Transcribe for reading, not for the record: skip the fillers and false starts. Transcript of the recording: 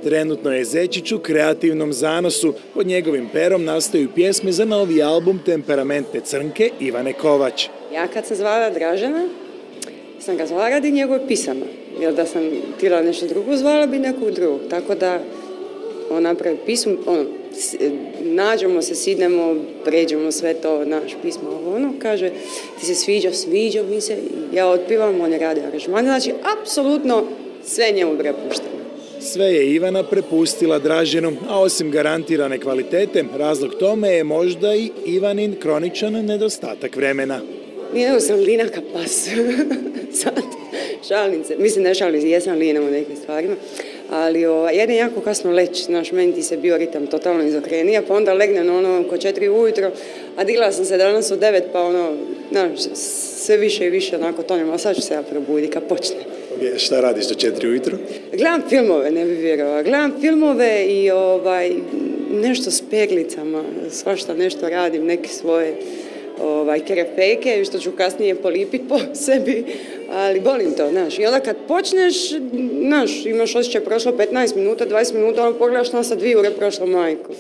Trenutno je Zečić u kreativnom zanosu. Pod njegovim perom nastaju pjesme za novi album Temperamentne crnke Ivane Kovač. Ja kad sam zvala Dražena, sam ga zvala radi njegove pisama. Jer da sam htjela nešto drugo, zvala bi nekog drugog. Tako da on napravi pismu, nađemo se, sidnemo, pređemo sve to, naš pismo, kaže, ti se sviđa mi se, ja otpivam, on je radi aranžmane, znači, apsolutno sve njemu prepušteno. Sve je Ivana prepustila Draženu, a osim garantirane kvalitete, razlog tome je možda i Ivanin kroničan nedostatak vremena. Nije nego sam linaka pas. Sad, šalim se. Mislim, ne šalim, jesam lina u nekim stvarima. Ali jedan jako kasno leć, naš meni ti se bio ritam totalno izokrenija, pa onda legnem oko 4 ujutro, a digla sam se danas u 9, pa sve više i više onako tonjem, a sad ću se ja probudi kad počne. Šta radiš do 4 ujutro? Gledam filmove, ne bi vjerovao. Gledam filmove i nešto s peglicama, svašta nešto radim, neke svoje kerefejke, što ću kasnije polipiti po sebi, ali volim to, znaš. I onda kad počneš, znaš, imaš osjećaj prošlo 15 minuta, 20 minuta, pogledaš nas sa 2 ure prošlo, majku.